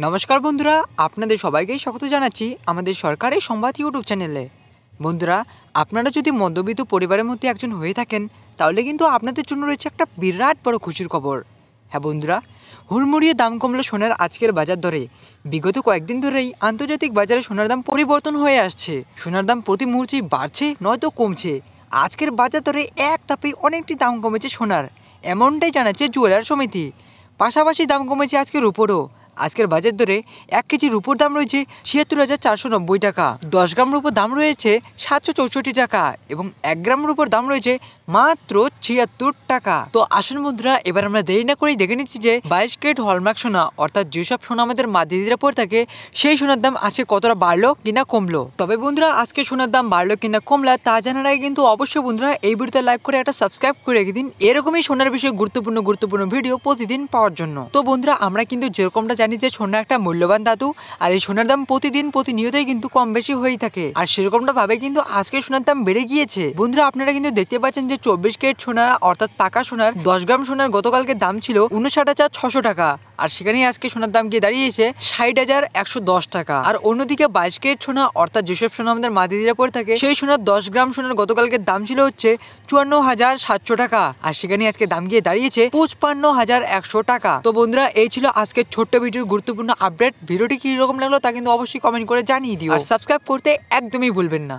নমস্কার বন্ধুরা, আপনাদের সবাইকে স্বাগত জানাচ্ছি আমাদের সরকারি সংবাদ ইউটিউব চ্যানেলে। বন্ধুরা, আপনারা যদি মধ্যবিত্ত পরিবারের মধ্যে একজন হয়ে থাকেন তাহলে কিন্তু আপনাদের জন্য রয়েছে একটা বিরাট বড় খুশির খবর। হ্যাঁ বন্ধুরা, হুড়মুড়িয়ে দাম কমলো সোনার আজকের বাজার দরে। বিগত কয়েকদিন ধরেই আন্তর্জাতিক বাজারে সোনার দাম পরিবর্তন হয়ে আসছে। সোনার দাম প্রতি মুহূর্তেই বাড়ছে নয়তো কমছে। আজকের বাজার দরে এক ধাপে অনেকটি দাম কমেছে সোনার, এমনটাই জানাচ্ছে জুয়েলার সমিতি। পাশাপাশি দাম কমেছে আজকের রূপোরও। আজকের বাজার দরে 1 কেজি রূপোর দাম রয়েছে ৭৬,৪৯০ টাকা, 10 গ্রাম রূপোর দাম রয়েছে ৭৬৪ টাকা এবং 1 গ্রাম রূপোর দাম রয়েছে মাত্র ৭৬ টাকা। তো আসুন বন্ধুরা, এবার আমরা দেরি না করেই দেখে নিচ্ছি যে 22 ক্যারেট হলমার্ক সোনা অর্থাৎ যেসব সোনা আমাদের মা দিদিরা পরে থাকে সেই সোনার দাম আজকে কতটা বাড়লো কিনা কমলো। তবে বন্ধুরা, আজকে সোনার দাম বাড়লো কিনা কমলা তা জানার আগে কিন্তু অবশ্যই বন্ধুরা এই ভিডিওতে লাইক করে একটা সাবস্ক্রাইব করে রেখে দিন এরকমই সোনার বিষয়ে গুরুত্বপূর্ণ ভিডিও প্রতিদিন পাওয়ার জন্য। তো বন্ধুরা, আমরা কিন্তু যেরকমটা জানি যে সোনা একটা মূল্যবান ধাতু, আর এই সোনার দাম প্রতিদিন প্রতিনিয়তই কিন্তু কম বেশি হয়ে থাকে, আর সেরকমটা ভাবে কিন্তু আজকে সোনার দাম বেড়ে গিয়েছে। বন্ধুরা, আপনারা কিন্তু দেখতে পাচ্ছেন যে 24 ক্যারেট সোনা অর্থাৎ পাকা সোনার 10 গ্রাম সোনার গতকালকে দাম ছিল 59,600 টাকা, আর সেখানেই আজকে সোনার দাম গিয়ে দাঁড়িয়েছে 60,110 টাকা। আর অন্যদিকে 22 ক্যারেট সোনা অর্থাৎ যেসব সোনা আমাদের মা দিদিরা পরে থাকে সেই সোনার 10 গ্রাম সোনার গতকালকে দাম ছিল হচ্ছে 54,700 টাকা, আর সেখানে আজকে দাম গিয়ে দাঁড়িয়েছে 55,100 টাকা। তো বন্ধুরা, এই ছিল আজকের ছোট্ট ভিডিওর গুরুত্বপূর্ণ আপডেট। ভিডিওটি কি রকম লাগলো তা কিন্তু অবশ্যই কমেন্ট করে জানিয়ে দিও, আর সাবস্ক্রাইব করতে একদমই ভুলবেন না।